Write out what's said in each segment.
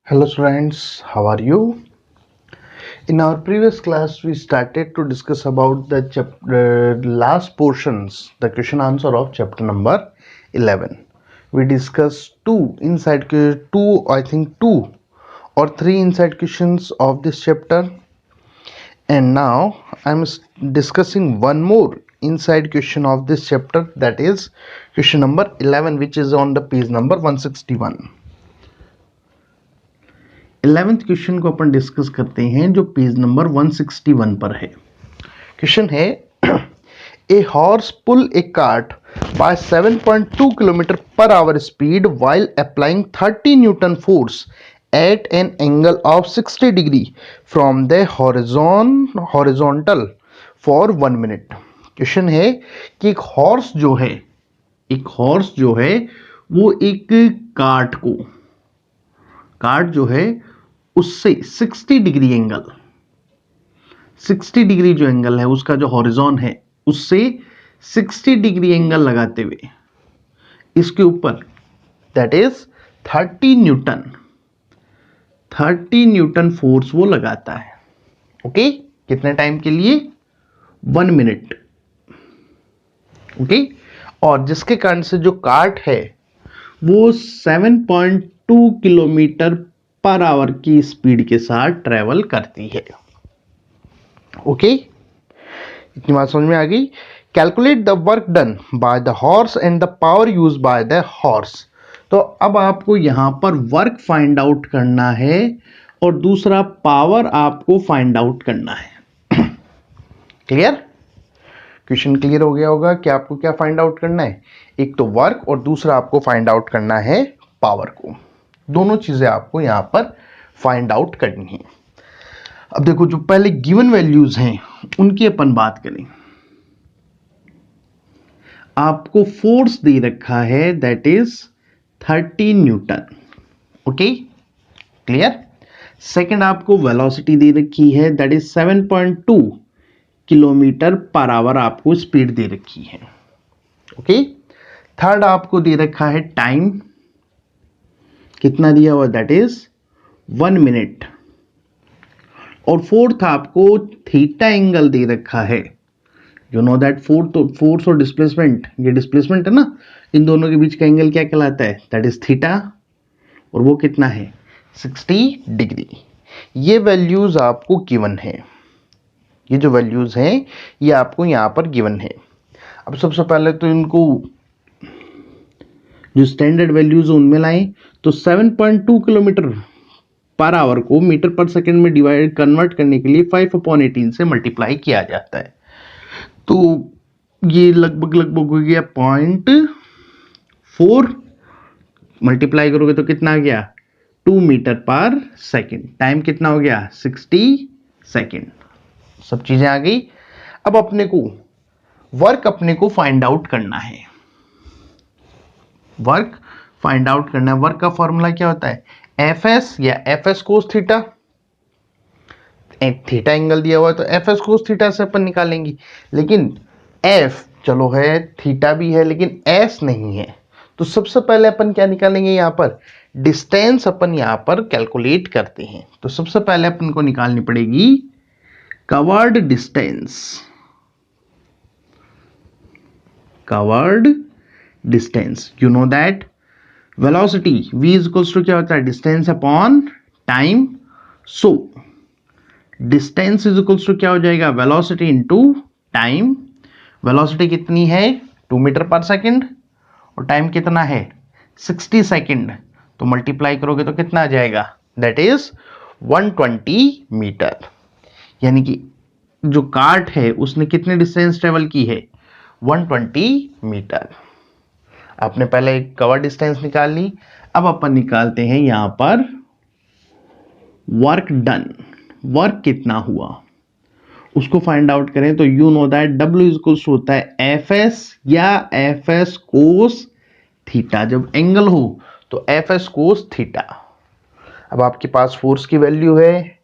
Hello students, how are you? In our previous class, we started to discuss about the last portions, the question answer of chapter number 11. We discussed two or three inside questions of this chapter, and now I'm discussing one more inside question of this chapter, that is question number 11, which is on the page number 161. 11th question को अपन discuss करते हैं जो page number 161 पर है। Question है a horse pull a cart by 7.2 kilometre per hour speed while applying 30 newton force at an angle of 60 degree from the horizontal for 1 minute। Question है कि एक हॉर्स जो है वो एक कार्ट जो है उससे 60 डिग्री एंगल, 60 डिग्री जो एंगल है उसका जो हॉरिजॉन है उससे 60 डिग्री एंगल लगाते हुए इसके ऊपर दैट इज 30 न्यूटन फोर्स वो लगाता है। ओके, कितने टाइम के लिए? 1 मिनट। ओके, और जिसके कारण से जो कार्ट है वो 7.2 किलोमीटर पर आवर की स्पीड के साथ ट्रेवल करती है। ओके, इतनी बात समझ में आ गई। Calculate the work done by the horse and the power use by the horse. तो अब आपको यहां पर वर्क फाइंड आउट करना है और दूसरा पावर आपको फाइंड आउट करना है। क्लियर? क्वेश्चन क्लियर हो गया होगा कि आपको क्या फाइंड आउट करना है? एक तो वर्क और दूसरा आपको फाइंड आउट करना है पावर को। दोनों चीजें आपको यहां पर फाइंड आउट करनी है। अब देखो, जो पहले गिवन वैल्यूज हैं उनकी अपन बात करें। आपको फोर्स दे रखा है that is 30 Newton. Okay, clear? Second, आपको वेलोसिटी दे रखी है that is 7.2 kilometre per our आपको स्पीड दे रखी है। ओके, थर्ड आपको दे रखा है टाइम, कितना दिया हुआ दैट इज 1 मिनट। और फोर्थ आपको थीटा एंगल दे रखा है। यू नो दैट फोर्स और डिस्प्लेसमेंट, ये डिस्प्लेसमेंट है ना, इन दोनों के बीच का एंगल क्या कहलाता है? दैट इज थीटा, और वो कितना है? 60 डिग्री। ये वैल्यूज आपको गिवन है, ये जो वैल्यूज हैं ये आपको यहां पर गिवन है। अब सबसे पहले तो इनको जो स्टैंडर्ड वैल्यूज उनमें लाएं, तो 7.2 किलोमीटर पर आवर को मीटर पर सेकंड में कन्वर्ट करने के लिए 5/18 से मल्टीप्लाई किया जाता है। तो ये लगभग हो गया 0.4, मल्टीप्लाई करोगे तो कितना आ गया? 2 मीटर पर सेकंड। टाइम कितना हो गया? 60 सेकंड। सब चीजें आ गई। अब अपने को वर्क फाइंड आउट करना है। वर्क का फॉर्मूला क्या होता है? एफएस या FS cos theta. Theta angle दिया हुआ है तो एफएस कोस थीटा से अपन निकालेंगे, लेकिन एफ चलो है, थीटा भी है, लेकिन एस नहीं है। तो सबसे पहले अपन क्या निकालेंगे? यहां पर डिस्टेंस अपन यहां पर कैलकुलेट करते हैं। तो सबसे पहले अपन को निकालनी पड़ेगी covered distance. You know that velocity v is equals to क्या होता है? Distance upon time. So distance is equals to क्या हो जाएगा? Velocity into time. वेलोसिटी कितनी है? 2 मीटर पर सेकंड, और टाइम कितना है? 60 सेकंड। तो मल्टीप्लाई करोगे तो कितना आ जाएगा? That is 120 metre. यानी कि जो कार्ट है उसने कितने डिस्टेंस ट्रेवल की है? 120 मीटर। आपने पहले एक कवर डिस्टेंस निकाल ली। अब अपन निकालते हैं यहां पर वर्क डन। वर्क कितना हुआ उसको फाइंड आउट करें तो you know that W equals होता है एफएस या एफएस कोस थीटा। जब एंगल हो तो एफएस कोस थीटा। अब आपके पास फोर्स की वैल्यू है,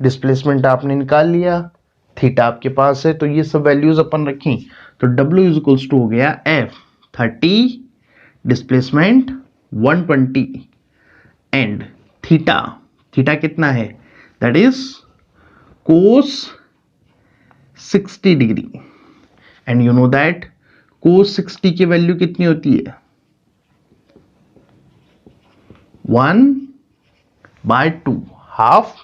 डिस्प्लेसमेंट आपने निकाल लिया, थीटा आपके पास है, तो ये सब वैल्यूज अपन रखें तो W इक्वल्स टू हो गया F 30, displacement 120 and theta, theta कितना है, that is cos 60 degree, and you know that cos 60 की वैल्यू कितनी होती है, 1/2, हाफ,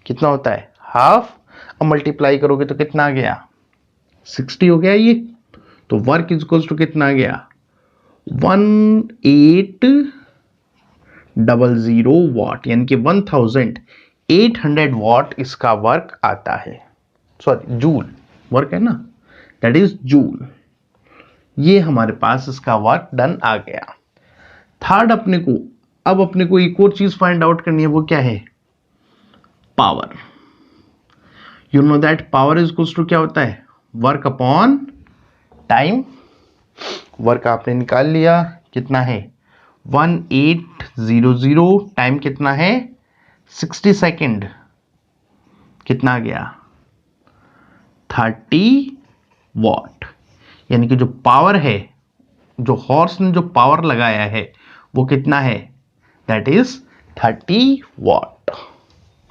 कितना होता है, हाफ। अब मल्टीप्लाई करोगे तो कितना आ गया, 60 हो गया ये, तो वर्क इज इक्वल्स टू कितना आ गया, 1800 वॉट, यानी कि 1800 वॉट इसका वर्क आता है, सॉरी जूल वर्क है ना, दैट इज जूल। ये हमारे पास इसका वर्क डन आ गया। थर्ड अपने को एक और चीज फाइंड आउट करनी है, वो क्या है, power. You know that power is equals to क्या होता है, वर्क अपॉन टाइम। वर्क आपने निकाल लिया, कितना है 1800, टाइम कितना है 60 सेकेंड, कितना आ गया 30 वॉट, यानी कि जो पावर है, जो हॉर्स ने जो पावर लगाया है वो कितना है, that is 30 watt.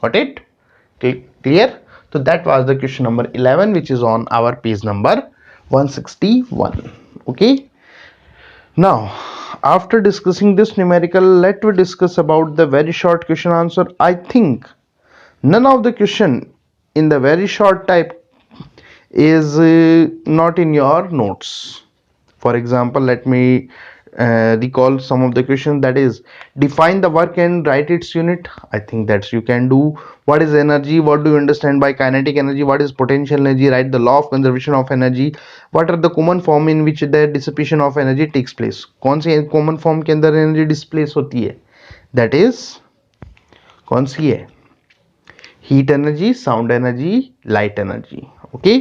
Got it, clear. तो that was the question number 11 which is on our page number 161. Okay, now after discussing this numerical, let we discuss about the very short question answer. I think none of the question in the very short type is not in your notes. For example, let me recall some of the questions, that is define the work and write its unit. I think that you can do. What is energy, what do you understand by kinetic energy, what is potential energy, write the law of conservation of energy, what are the common form in which the dissipation of energy takes place. कौन सी common form के अंदर energy displace होती है, that is कौन सी है, heat energy, sound energy, light energy. Okay,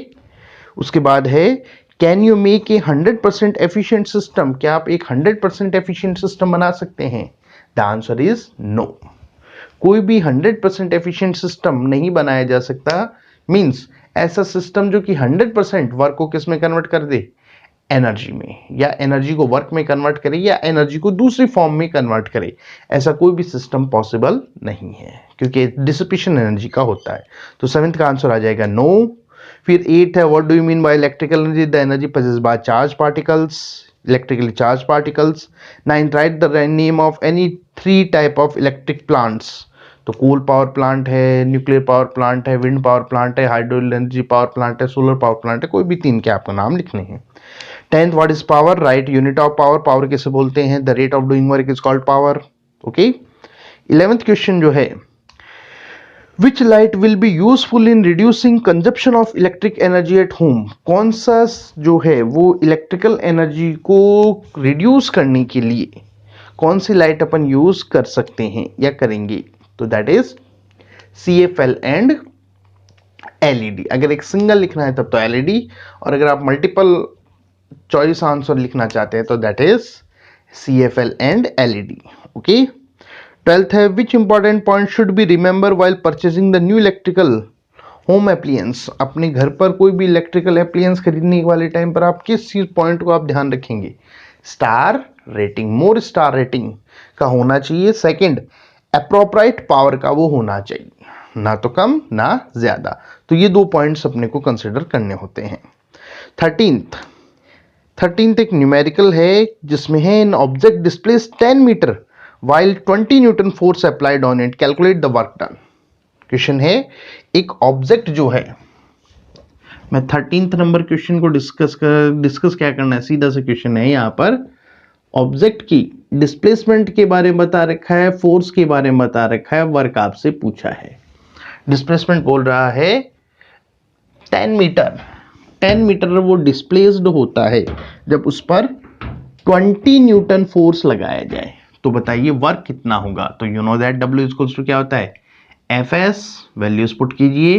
उसके बाद है can you make a 100% efficient system, क्या आप एक 100% एफिशिएंट सिस्टम बना सकते हैं, द आंसर इज नो। कोई भी 100% एफिशिएंट सिस्टम नहीं बनाया जा सकता, मींस ऐसा सिस्टम जो कि 100% वर्क को किस में कन्वर्ट कर दे, एनर्जी में, या एनर्जी को वर्क में कन्वर्ट करे, या एनर्जी को दूसरी फॉर्म में कन्वर्ट करे, ऐसा कोई भी सिस्टम पॉसिबल नहीं है, क्योंकि डिसिपेशन एनर्जी का होता है। तो 7th का आंसर आ जाएगा नो। फिर 8 है, what do you mean by electrical energy, the energy possessed by charge particles, electrically charge particles. 9th, right the name of any 3 type of electric plants, तो coal power plant है, nuclear power plant है, wind power plant है, hydro energy power plant है, solar power plant है, कोई भी 3 के आपको नाम लिखने हैं। 10th, what is power, right unit of power, power किसे बोलते हैं, the rate of doing work is called power. Okay, 11th question जो है, Which light will be useful in reducing consumption of electric energy at home? कौन सा जो है वो इलेक्ट्रिकल एनर्जी को रिड्यूस करने के लिए कौन सी लाइट अपन यूज कर सकते हैं या करेंगे, तो that is CFL and LED। अगर एक सिंगल लिखना है तब तो LED, और अगर आप मल्टीपल चॉइस आंसर लिखना चाहते हैं तो that is CFL and LED। Okay, 12th है, which important point should be remember while purchasing the new electrical home appliances. अपने घर पर कोई भी इलेक्ट्रिकल एप्लियंस खरीदने वाले टाइम पर आप किस चीज पॉइंट को आप ध्यान रखेंगे, स्टार रेटिंग, मोर स्टार रेटिंग का होना चाहिए। सेकंड, अप्रोप्राइट पावर का वो होना चाहिए, ना तो कम ना ज्यादा, तो ये 2 पॉइंट्स अपने को कंसिडर करने होते हैं। 13th एक न्यूमेरिकल है जिसमें है an object displace 10 metre while 20 newton force applied on it, calculate the work done. Question है, एक ऑब्जेक्ट जो है, मैं 13th नंबर क्वेश्चन को डिस्कस क्या करना है, सीधा सा क्वेश्चन है, यहाँ पर ऑब्जेक्ट की डिस्प्लेसमेंट के बारे में बता रखा है, फोर्स के बारे में बता रखा है, वर्क आपसे पूछा है। डिस्प्लेसमेंट बोल रहा है 10 मीटर, 10 मीटर वो डिस्प्लेस्ड होता है जब उस पर 20 न्यूटन फोर्स लगाया जाए, तो बताइए वर्क कितना होगा। तो you know that W equals to क्या होता है, FS, वैल्यूज पुट कीजिए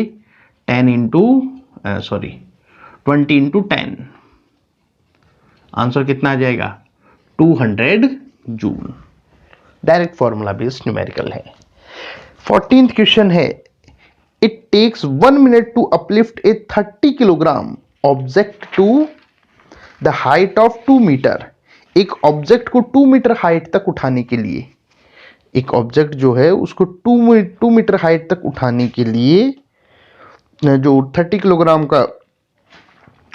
20 इंटू 10, आंसर कितना आ जाएगा 200 joule. Direct formula based numerical है। 14th क्वेश्चन है, it takes 1 minute to uplift a 30 kilogram object to the height of 2 metre. एक ऑब्जेक्ट को 2 मीटर हाइट तक उठाने के लिए एक ऑब्जेक्ट जो है उसको 2 मीटर हाइट तक उठाने के लिए जो 30 किलोग्राम का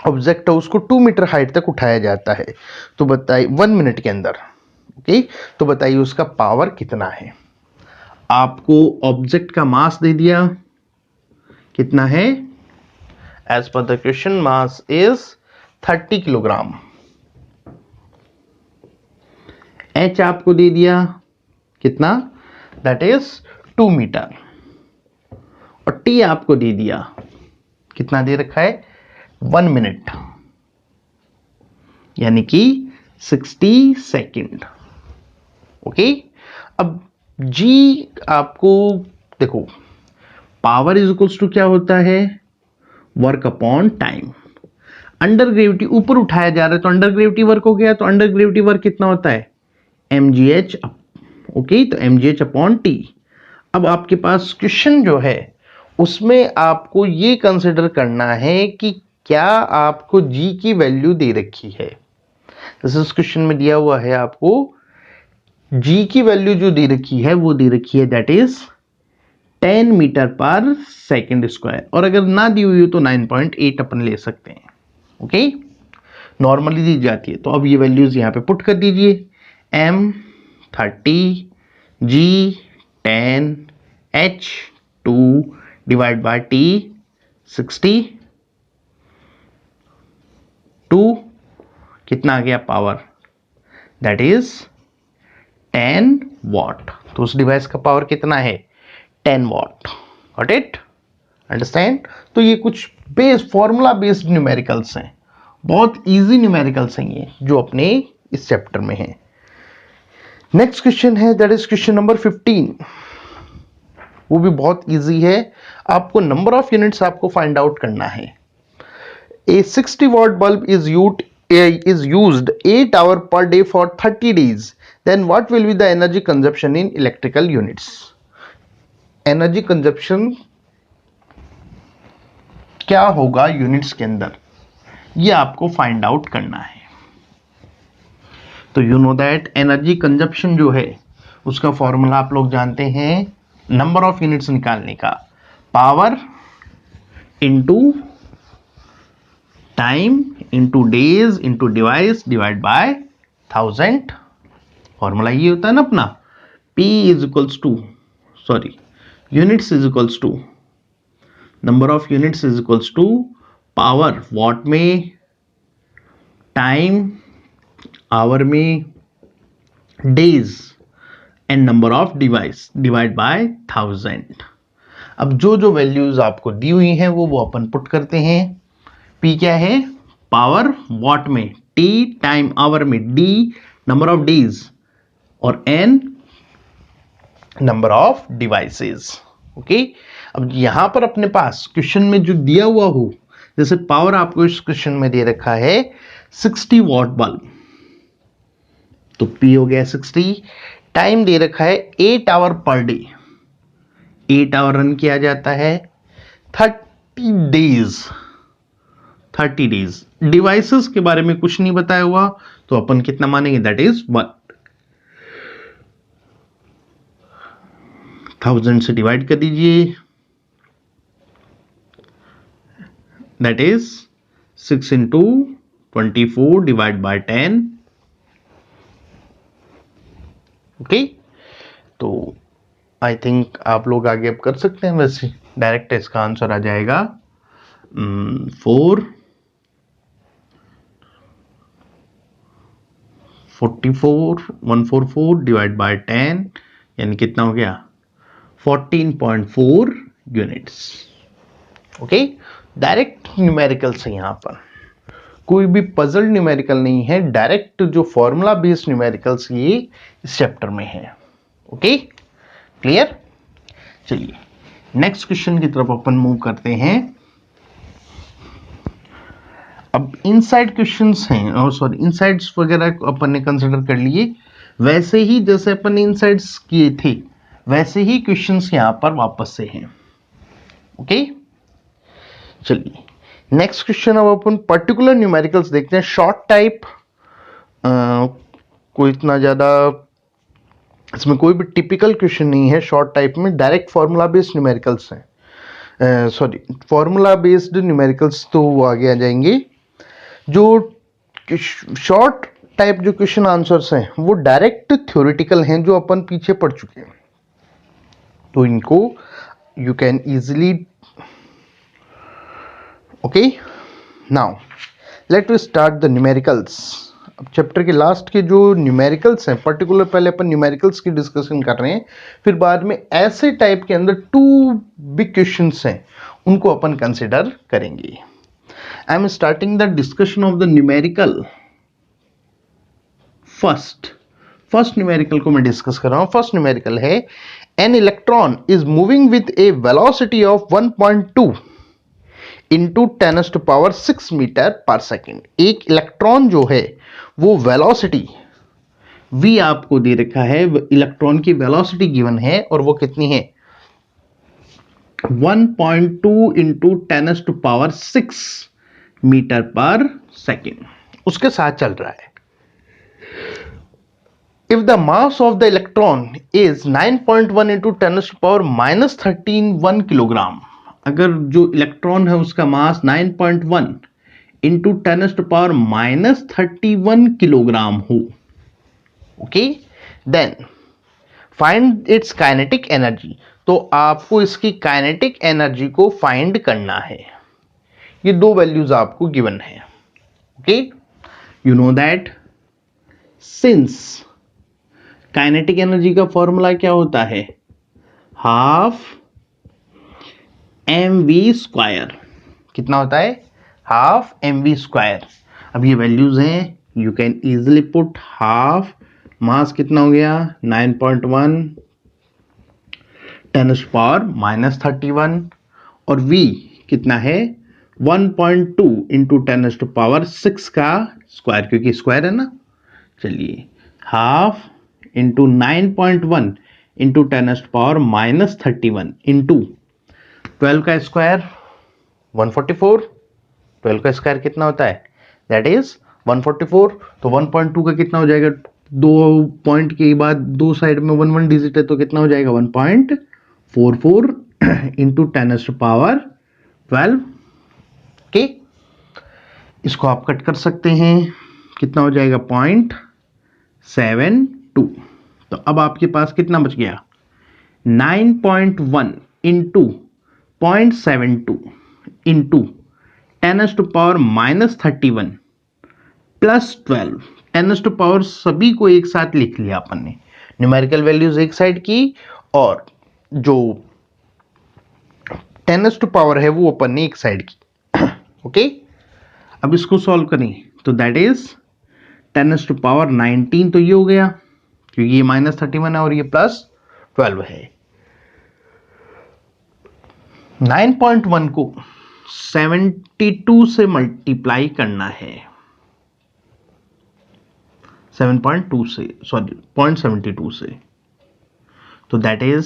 ऑब्जेक्ट है उसको 2 मीटर हाइट तक उठाया जाता है। तो बताइए 1 मिनट के अंदर। ओके, तो बताइए उसका पावर कितना है। आपको ऑब्जेक्ट का मास दे दिया, कितना है? एज पर the question mass is 30 kilogram. H आपको दे दिया कितना? That is 2 metre. और टी आपको दे दिया, कितना दे रखा है? 1 मिनट, यानी कि 60 सेकेंड। ओके, अब जी आपको देखो, पावर इज इक्वल्स टू क्या होता है? Work upon time. Under gravity ऊपर उठाया जा रहा है तो अंडर ग्रेविटी वर्क हो गया, तो अंडर ग्रेविटी वर्क कितना होता है? mgh। ओके, तो mgh अपॉन टी। अब आपके पास क्वेश्चन जो है उसमें आपको ये कंसिडर करना है कि क्या आपको जी की वैल्यू दे रखी है। जैसे इस क्वेश्चन में दिया हुआ है आपको जी की वैल्यू जो दे रखी है वो दे रखी है that is 10 metre per second square, और अगर ना दी हुई हो तो 9.8 अपन ले सकते हैं। ओके, नॉर्मली दी जाती है। तो अब ये वैल्यूज यहां पे पुट कर दीजिए। m 30, g 10, h 2 divide by t 60, 2 कितना आ गया पावर? That is 10 what. तो उस डिवाइस का पावर कितना है? 10 वॉट। Got it? अंडरस्टैंड? तो ये कुछ फॉर्मूला बेस्ड न्यूमेरिकल्स हैं, बहुत इजी न्यूमेरिकल्स हैं ये जो अपने इस चैप्टर में है। नेक्स्ट क्वेश्चन है दैट इज क्वेश्चन नंबर 15। वो भी बहुत इजी है, आपको नंबर ऑफ यूनिट्स आपको फाइंड आउट करना है। ए 60 watt bulb is used 8 hours per day for 30 days. Then what will be the energy consumption in electrical units? Energy consumption क्या होगा यूनिट्स के अंदर, ये आपको फाइंड आउट करना है। तो you know that energy consumption जो है उसका फॉर्मूला आप लोग जानते हैं, नंबर ऑफ यूनिट्स निकालने का, power into time into days into device divide by 1000। Formula ये होता है ना अपना, P is equals to units is equals to number of units is equals to power watt में, टाइम आवर में, days and number of device divide by 1000। अब जो जो वैल्यूज आपको दी हुई हैं वो अपन पुट करते हैं। P क्या है? पावर वॉट में, T टाइम आवर में, D नंबर ऑफ डेज और N number of devices. Okay, अब यहां पर अपने पास क्वेश्चन में जो दिया हुआ हो, जैसे पावर आपको इस क्वेश्चन में दे रखा है 60 वॉट बल्ब, तो P हो गया 60। टाइम दे रखा है 8 our per day, 8 our run किया जाता है, 30 डेज। डिवाइसेस के बारे में कुछ नहीं बताया हुआ, तो अपन कितना मानेंगे? That is 1। 1000 से डिवाइड कर दीजिए, that is 6 into 24 divide by 10। Okay, तो आई थिंक आप लोग आगे अब कर सकते हैं। वैसे डायरेक्ट इसका आंसर आ जाएगा 144 डिवाइड बाय 10, यानी कितना हो गया? 14.4 यूनिट्स। ओके, डायरेक्ट न्यूमेरिकल्स है, यहां पर कोई भी पजल न्यूमेरिकल नहीं है, डायरेक्ट जो फॉर्मूला बेस्ड न्यूमेरिकल्स ये इस चैप्टर में है। Okay, clear? चलिए नेक्स्ट क्वेश्चन की तरफ अपन मूव करते हैं। अब इनसाइड क्वेश्चंस हैं, और सॉरी इनसाइड्स वगैरह अपन ने कंसिडर कर लिए, वैसे ही जैसे अपन इनसाइड्स किए थे वैसे ही क्वेश्चंस यहां पर वापस से हैं। ओके, चलिए नेक्स्ट क्वेश्चन अब अपन पर्टिकुलर न्यूमेरिकल्स देखते हैं, शॉर्ट टाइप। कोई इतना ज्यादा इसमें कोई भी टिपिकल क्वेश्चन नहीं है शॉर्ट टाइप में, डायरेक्ट फॉर्मूला बेस्ड न्यूमेरिकल्स हैं। सॉरी, फॉर्मूला बेस्ड न्यूमेरिकल्स तो वो आगे आ जाएंगे। जो शॉर्ट टाइप जो क्वेश्चन आंसर्स हैं वो डायरेक्ट थ्योरेटिकल हैं, जो अपन पीछे पढ़ चुके हैं, तो इनको you can easily. Okay, now let us start the numericals. अब चैप्टर के लास्ट के जो न्यूमेरिकल्स हैं, पर्टिकुलर पहले अपन न्यूमेरिकल्स की डिस्कशन कर रहे हैं, फिर बाद में ऐसे टाइप के अंदर 2 बिग क्वेश्चंस हैं उनको अपन कंसिडर करेंगे। I am starting the discussion of the numerical. First numerical को मैं डिस्कस कर रहा हूं। फर्स्ट न्यूमेरिकल है an electron is moving with a velocity of 1.2 into 10⁻⁶ metre per second. एक इलेक्ट्रॉन जो है वो वेलोसिटी v आपको दे रखा है, इलेक्ट्रॉन की वेलोसिटी गिवन है और वो कितनी है 1.2 इंटू 10⁻⁶ मीटर पर सेकेंड उसके साथ चल रहा है। If the mass of the electron is 9.1 into 10⁻⁻13 kilogram, अगर जो इलेक्ट्रॉन है उसका मास 9.1 इंटू 10⁻⁻31 किलोग्राम हो, okay, then find its kinetic energy. तो आपको इसकी काइनेटिक एनर्जी को फाइंड करना है। ये 2 वैल्यूज आपको गिवन है। Okay, you know that since kinetic energy का फॉर्मूला क्या होता है, हाफ mv²। कितना होता है, हाफ mv²। अब ये वैल्यूज हैं, you can easily put half, mass कितना हो गया 9.1 10⁻⁻31 और v कितना है 1.2 इंटू 10⁻⁶ का स्क्वायर, क्योंकि स्क्वायर है ना। चलिए, हाफ इंटू 9.1 इंटू 10⁻⁻31 इंटू 12 का स्क्वायर 144। 12 का स्क्वायर कितना होता है, दैट इज 144। तो 1.2 का कितना हो जाएगा, 2 पॉइंट के बाद 2 साइड में 1 डिजिट है तो कितना हो जाएगा 1.44 इंटू 10⁻12। ओके, इसको आप कट कर सकते हैं, कितना हो जाएगा 0.72। तो अब आपके पास कितना बच गया 9.1 इंटू 0.72 इंटू 10⁻⁻31 प्लस 12। 10⁻, सभी को एक साथ लिख लिया अपन ने, न्यूमेरिकल वैल्यूज एक साइड की और जो 10⁻ है वो अपन ने एक साइड की। ओके, अब इसको सॉल्व करें तो दैट इज 10⁻19। तो ये हो गया, क्योंकि ये -31 है और ये +12 है। 9.1 को 72 से मल्टीप्लाई करना है, 7.2 से, सॉरी 0.72 से, तो दैट इज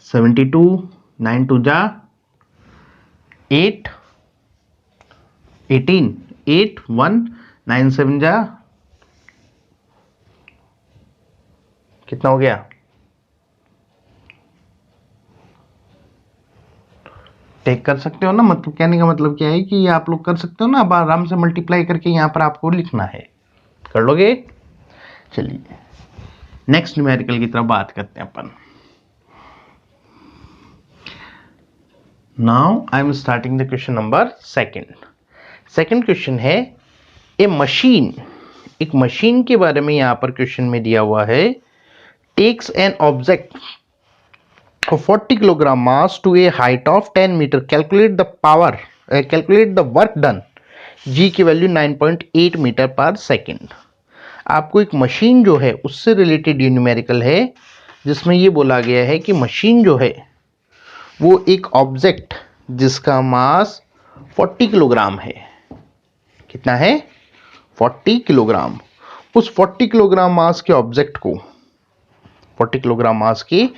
72, 9 2 जा 8, 18, 8 1 9 7 जा कितना हो गया, टेक कर सकते हो ना, मतलब कहने का मतलब क्या है कि आप लोग कर सकते हो ना, अब आराम से मल्टीप्लाई करके यहां पर आपको लिखना है, कर लोगे। चलिए नेक्स्ट न्यूमेरिकल की तरफ बात करते हैं अपन। Now I am starting the question number second question है ए मशीन, एक मशीन के बारे में यहां पर क्वेश्चन में दिया हुआ है, takes an object of 40 kilogram mass to a height of 10 meter, calculate the work done, g की वैल्यू 9.8 मीटर पर सेकेंड। आपको एक मशीन जो है उससे रिलेटेड ये न्यूमेरिकल है, जिसमें ये बोला गया है कि मशीन जो है वो एक ऑब्जेक्ट जिसका मास 40 किलोग्राम है, कितना है 40 किलोग्राम, उस 40 किलोग्राम मास के ऑब्जेक्ट को, 40 किलोग्राम मास के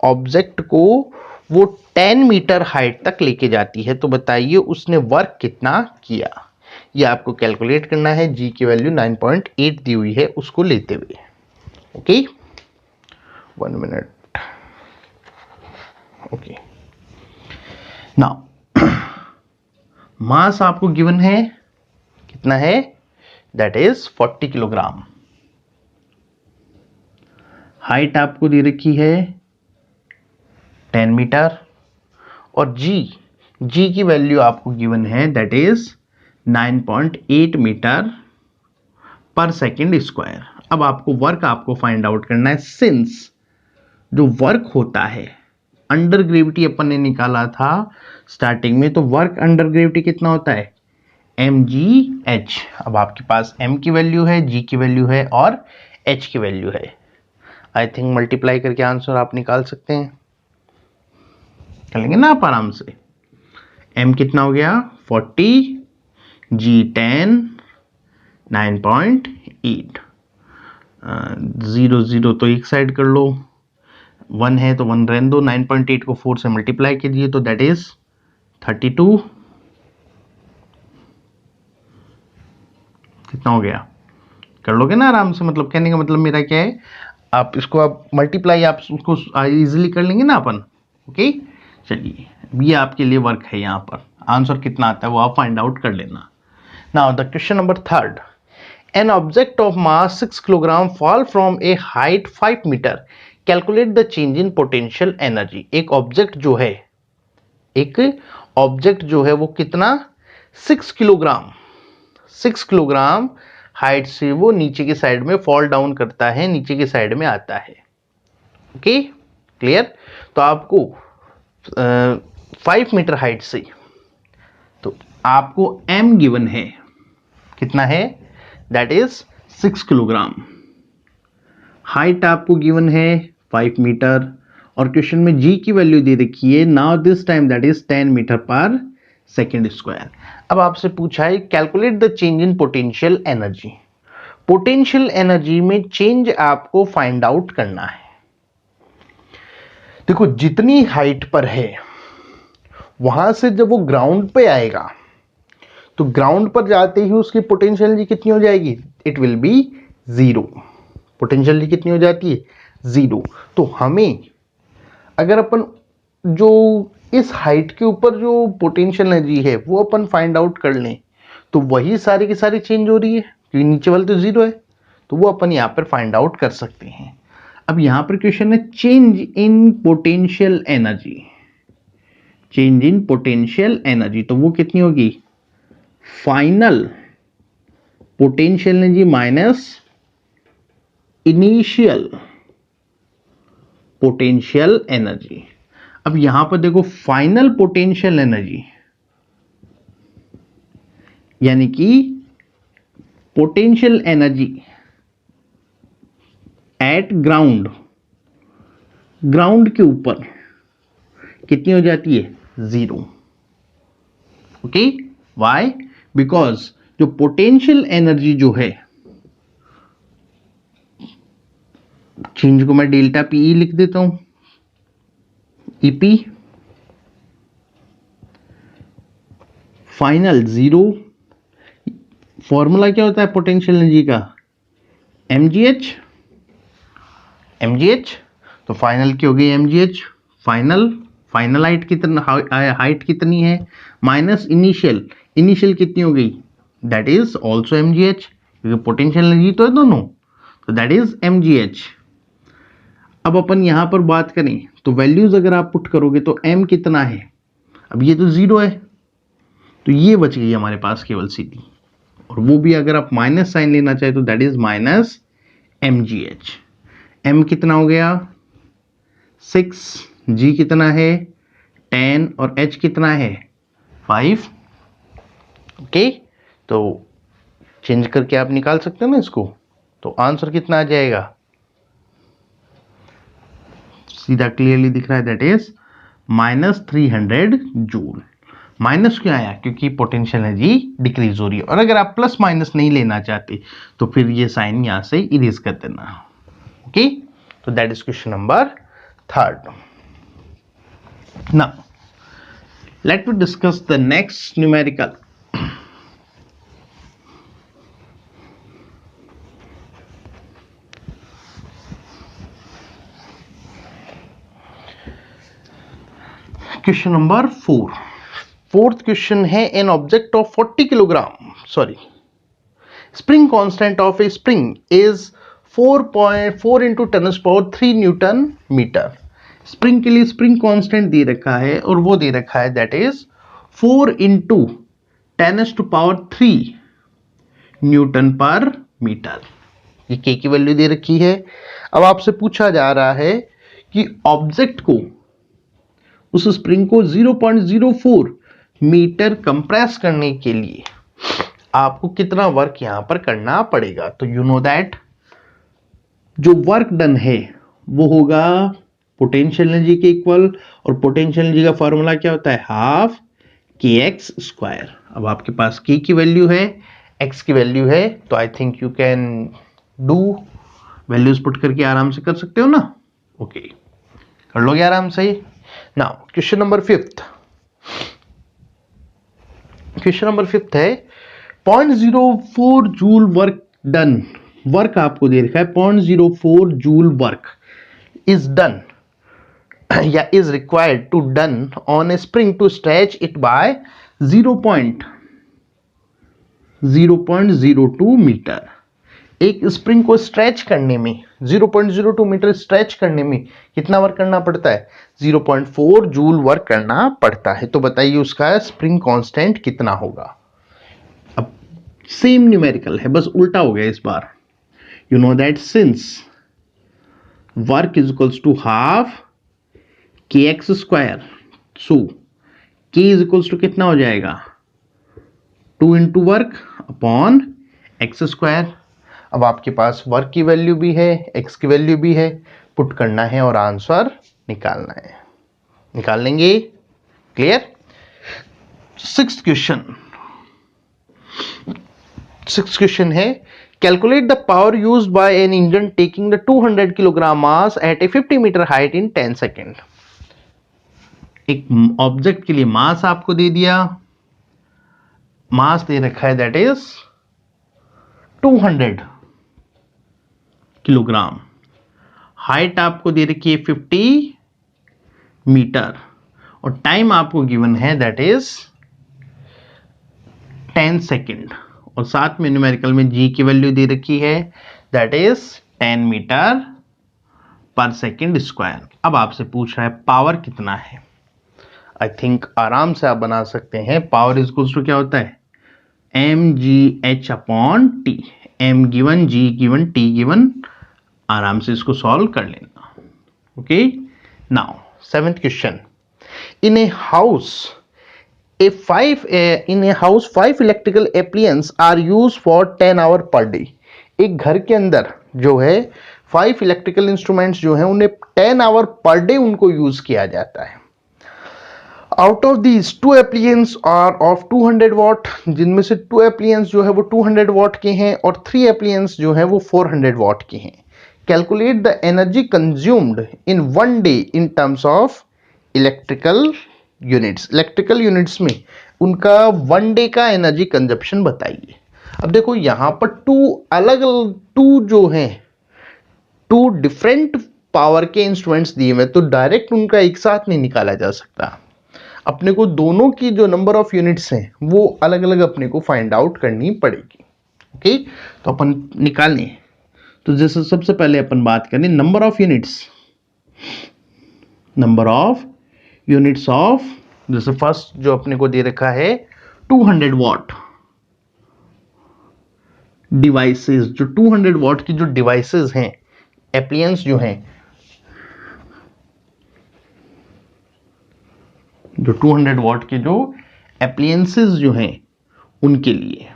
ऑब्जेक्ट को वो 10 मीटर हाइट तक लेके जाती है। तो बताइए उसने वर्क कितना किया, ये आपको कैलकुलेट करना है। जी की वैल्यू 9.8 दी हुई है उसको लेते हुए। Okay, 1 minute. Okay, now mass आपको गिवन है, कितना है, दैट इज 40 किलोग्राम। हाइट आपको दे रखी है 10 मीटर, और जी की वैल्यू आपको गिवन है that is 9.8 metre per second square. अब आपको वर्क आपको फाइंड आउट करना है। सिंस जो वर्क होता है अंडर ग्रेविटी अपन ने निकाला था स्टार्टिंग में, तो वर्क अंडर ग्रेविटी कितना होता है, mgh। अब आपके पास m की वैल्यू है, g की वैल्यू है और h की वैल्यू है। आई थिंक मल्टीप्लाई करके आंसर आप निकाल सकते हैं, चलेंगे ना आप आराम से। m कितना हो गया 40, g 10, 9.8, 0 0 तो एक साइड कर लो, 1 है तो 1 रहने दो, 9.8 को 4 से मल्टीप्लाई कीजिए तो दैट इज 32। कितना हो गया, कर लोगे ना आराम से। मतलब कहने का मतलब मेरा क्या है, आप इसको आप मल्टीप्लाई आप उसको इजीली कर लेंगे ना अपन। ओके, चलिए ये आपके लिए वर्क है, यहाँ पर आंसर कितना आता है वो आप फाइंड आउट कर लेना। Now the question number 3, an object of mass 6 kilogram fall from a height 5 metre, calculate the change in potential energy. एक ऑब्जेक्ट जो है वो कितना, 6 किलोग्राम, 6 किलोग्राम हाइट से वो नीचे की साइड में फॉल डाउन करता है, नीचे की साइड में आता है। Okay, clear. तो आपको 5 मीटर हाइट से, तो आपको m गिवन है, कितना है, दैट इज 6 किलोग्राम। हाइट आपको गिवन है 5 मीटर, और क्वेश्चन में g की वैल्यू दे रखी है, now this time that is 10 metre per second square. अब आपसे पूछा है calculate the change in potential energy. Potential energy में चेंज आपको फाइंड आउट करना है। देखो जितनी हाइट पर है वहां से जब वो ग्राउंड पे आएगा तो ग्राउंड पर जाते ही उसकी पोटेंशियल एनर्जी कितनी हो जाएगी, it will be 0। Potential energy कितनी हो जाती है, 0। तो हमें अगर अपन जो इस हाइट के ऊपर जो पोटेंशियल एनर्जी है वो अपन फाइंड आउट कर लें, तो वही सारी की सारी चेंज हो रही है, क्योंकि नीचे वाले तो 0 है, तो वो अपन यहाँ पर फाइंड आउट कर सकते हैं। अब यहाँ पर क्वेश्चन है change in potential energy, change in potential energy, तो वो कितनी होगी, final potential energy minus initial potential energy. अब यहां पर देखो फाइनल पोटेंशियल एनर्जी यानी कि potential energy at ground, ground के ऊपर कितनी हो जाती है, 0। ओके, व्हाई, बिकॉज जो पोटेंशियल एनर्जी जो है, चेंज को मैं डेल्टा पीई लिख देता हूं, ईपी फाइनल 0। फॉर्मूला क्या होता है पोटेंशियल एनर्जी का, mgh, mgh। तो फाइनल की हो गई mgh, फाइनल हाइट कितनी है, माइनस इनिशियल, इनिशियल कितनी हो गई, दैट इज ऑल्सो mgh, क्योंकि पोटेंशियल एनर्जी तो है दोनों, तो दैट इज mgh। अब अपन यहां पर बात करें तो वैल्यूज अगर आप पुट करोगे तो m कितना है, अब ये तो 0 है, तो ये बच गई हमारे पास केवल सीधी, और वो भी अगर आप माइनस साइन लेना चाहे तो that is minus mgh। m कितना हो गया 6, g कितना है 10 और h कितना है 5। ओके, तो चेंज करके आप निकाल सकते हो ना इसको, तो आंसर कितना आ जाएगा, सीधा क्लियरली दिख रहा है, दैट इज -300 जूल। माइनस क्यों आया, क्योंकि पोटेंशियल एनर्जी डिक्रीज हो रही है, और अगर आप प्लस माइनस नहीं लेना चाहते तो फिर ये साइन यहां से इरेज कर देना। ओके, तो that is question number 3। Now let me discuss the next numerical. Question number 4, fourth question है an object of 40 kilogram spring constant of a spring is 4.4 into 10⁻³ newton metre. Spring के लिए spring constant दे रखा है और वो दे रखा है that is 4 into 10⁻³ Newton पर मीटर। ये के की वैल्यू दे रखी है। अब आपसे पूछा जा रहा है कि ऑब्जेक्ट को, उस स्प्रिंग को 0.04 मीटर कंप्रेस करने के लिए आपको कितना वर्क यहां पर करना पड़ेगा। तो यू नो दैट जो वर्क डन है वो होगा पोटेंशियल एनर्जी के इक्वल, और पोटेंशियल एनर्जी का फॉर्मूला क्या होता है, हाफ के एक्स स्क्वायर। अब आपके पास के की वैल्यू है, एक्स की वैल्यू है, तो I think you can do values put करके आराम से कर सकते हो ना। ओके, कर लोगे आराम से। Now question number 5, question number 5 है 0.04 जूल वर्क डन। वर्क आपको दे रखा है 0.04 जूल वर्क इज डन या is required to done on a spring to stretch it by 0.02 metre. एक स्प्रिंग को स्ट्रेच करने में 0.02 मीटर स्ट्रेच करने में कितना वर्क करना पड़ता है, 0.4 जूल वर्क करना पड़ता है। तो बताइए उसका स्प्रिंग कांस्टेंट कितना होगा। अब सेम न्यूमेरिकल है, बस उल्टा हो गया इस बार। You know that since work is equals to half k x square, so k is equals to कितना हो जाएगा, 2 into work upon x square. अब आपके पास वर्क की वैल्यू भी है, एक्स की वैल्यू भी है, पुट करना है और आंसर निकालना है। निकाल लेंगे, क्लियर। सिक्स्थ क्वेश्चन है calculate the power used by an engine taking the 200 kilogram mass at a 50 metre height in 10 second. एक ऑब्जेक्ट के लिए मास आपको दे दिया, मास दे रखा है दैट इज 200 किलोग्राम, हाइट आपको दे रखी है 50 मीटर, और टाइम आपको गिवन है दैट इज 10 सेकेंड, और साथ में न्यूमेरिकल में जी की वैल्यू दे रखी है that is 10 metre per second square. अब आपसे पूछ रहा है पावर कितना है। आई थिंक आराम से आप बना सकते हैं। पावर इक्वल्स टू क्या होता है, m g h upon t, m given, g given, t given. आराम से इसको सॉल्व कर लेना। Okay, now 7th question, in a house five electrical appliances are used for 10 hour per day। एक घर के अंदर जो है 5 इलेक्ट्रिकल इंस्ट्रूमेंट्स जो हैं उन्हें 10 आवर पर डे उनको यूज किया जाता है। Out of these 2 appliances are of 200 watt, जिनमें से 2 एप्लियंस जो है वो 200 वॉट के हैं और 3 एप्लियंस जो है वो 400 वॉट के हैं। Calculate the energy consumed in 1 day in terms of electrical units. Electrical units में उनका 1 डे का एनर्जी कंजप्शन बताइए। अब देखो यहां पर 2 जो हैं 2 डिफरेंट पावर के इंस्ट्रूमेंट्स दिए हुए, तो डायरेक्ट उनका एक साथ नहीं निकाला जा सकता। अपने को दोनों की जो नंबर ऑफ यूनिट्स हैं वो अलग अलग अपने को फाइंड आउट करनी पड़ेगी। ओके, तो अपन निकालें। तो जैसे सबसे पहले अपन बात करें नंबर ऑफ यूनिट्स ऑफ, जैसे फर्स्ट जो अपने को दे रखा है 200 वॉट डिवाइसेस, जो 200 वॉट की जो डिवाइसेस हैं, एप्लियंस जो हैं, जो 200 वॉट के जो एप्लियंसेस जो हैं उनके लिए,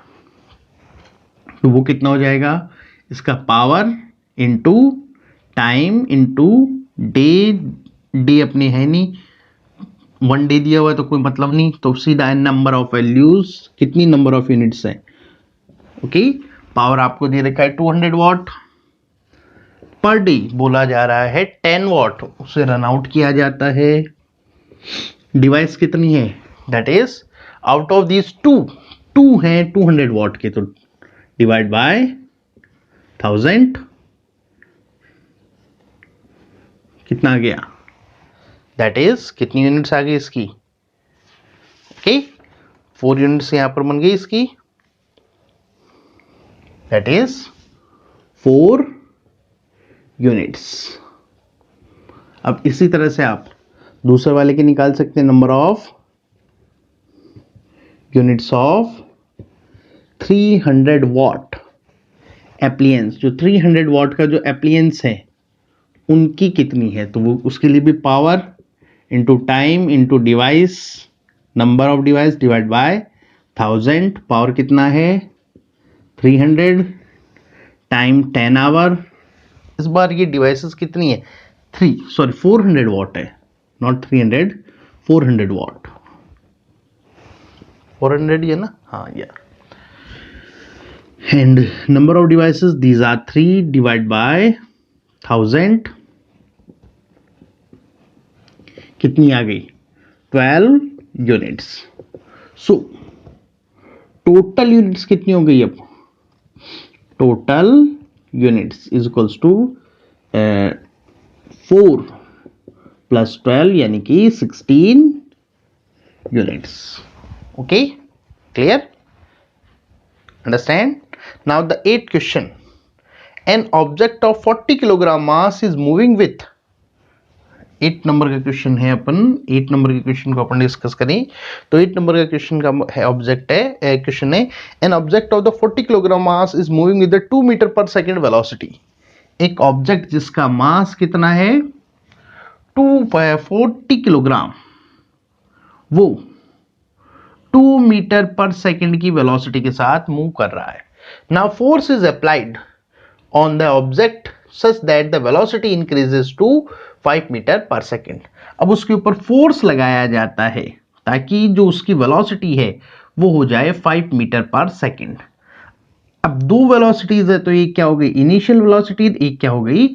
तो वो कितना हो जाएगा, इसका power into time into day अपने है नहीं, 1 डे दिया हुआ है तो कोई मतलब नहीं, तो सीधा नंबर ऑफ वैल्यूज, कितनी नंबर ऑफ यूनिट्स हैं। ओके, पावर आपको दे रखा है 200 वॉट, पर डे बोला जा रहा है 10 वॉट, उसे रन आउट किया जाता है। डिवाइस कितनी है, that is out of this 2 हैं 200 वॉट के, तो डिवाइड बाय 1000, कितना आ गया, दैट इज कितनी यूनिट्स आ गई इसकी, ओके 4 यूनिट्स यहां पर बन गई इसकी, दैट इज 4 यूनिट्स। अब इसी तरह से आप दूसरे वाले के निकाल सकते हैं, number of units of 300 what appliances, जो 300 वॉट का जो एप्लियंस है उनकी कितनी है, तो वो उसके लिए भी power into time into device, number of device divide by 1000, power कितना है 300, टाइम 10 आवर। इस बार ये डिवाइसेस कितनी है 400 वॉट है, नॉट 300, 400 वॉट, 400 है ना, हाँ यार। And number of devices these are 3 divide by 1000, कितनी आ गई 12 यूनिट्स। सो टोटल यूनिट्स कितनी हो गई, अब total units is equals to 4 plus 12 यानी कि 16 units. Okay clear, understand. Now the 8th question, an object of 40 kilogram mass is moving with, 8 number का question है, अपन 8 नंबर के क्वेश्चन को अपन डिस्कस करें। तो 8 नंबर का क्वेश्चन का है ऑब्जेक्ट है, क्वेश्चन है an object of the 40 kilogram mass is moving with the 2 metre per second velocity. एक ऑब्जेक्ट जिसका मास कितना है 240 किलोग्राम, वो 2 मीटर पर सेकेंड की वेलोसिटी के साथ मूव कर रहा है। Now force is applied on the object such that the velocity increases to 5 metre per second. अब उसके ऊपर फोर्स लगाया जाता है ताकि जो उसकी वेलोसिटी है वो हो जाए 5 मीटर पर सेकेंड। अब दो वेलोसिटीज है, तो एक क्या हो गई इनिशियल वेलोसिटी, एक क्या हो गई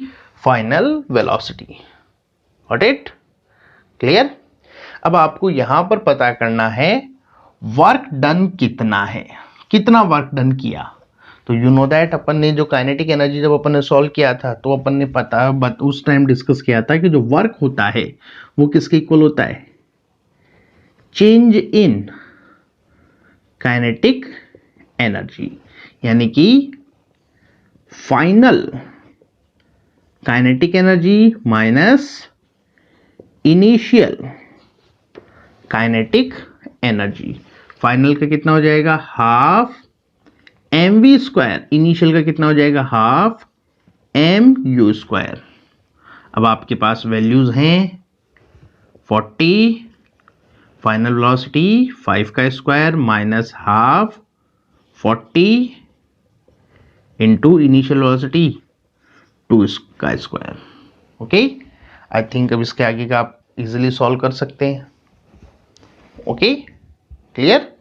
final velocity. Got it, clear. अब आपको यहां पर पता करना है वर्क डन कितना है, कितना वर्क डन किया। तो यू नो दैट अपन ने जो काइनेटिक एनर्जी जब अपन ने सॉल्व किया था तो अपन ने उस टाइम डिस्कस किया था कि जो वर्क होता है वो किसके इक्वल होता है, चेंज इन काइनेटिक एनर्जी, यानी कि final kinetic energy minus initial kinetic energy. Final का कितना हो जाएगा हाफ mv स्क्वायर, इनिशियल का कितना हो जाएगा हाफ mu स्क्वायर। अब आपके पास वैल्यूज हैं 40, फाइनल वेलोसिटी 5 का square minus half 40 into initial velocity 2 का स्क्वायर। ओके, आई थिंक अब इसके आगे का आप इजिली सॉल्व कर सकते हैं। Okay clear.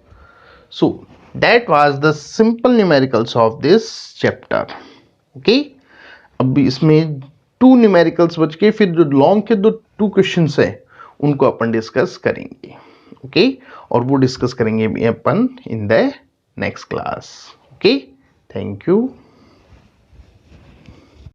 So that was the simple numericals of this chapter. okay, अब इसमें 2 न्यूमेरिकल्स बच के, फिर जो लॉन्ग के 2 क्वेश्चंस है उनको अपन डिस्कस करेंगे। ओके, और वो डिस्कस करेंगे अपन in the next class. Okay, thank you.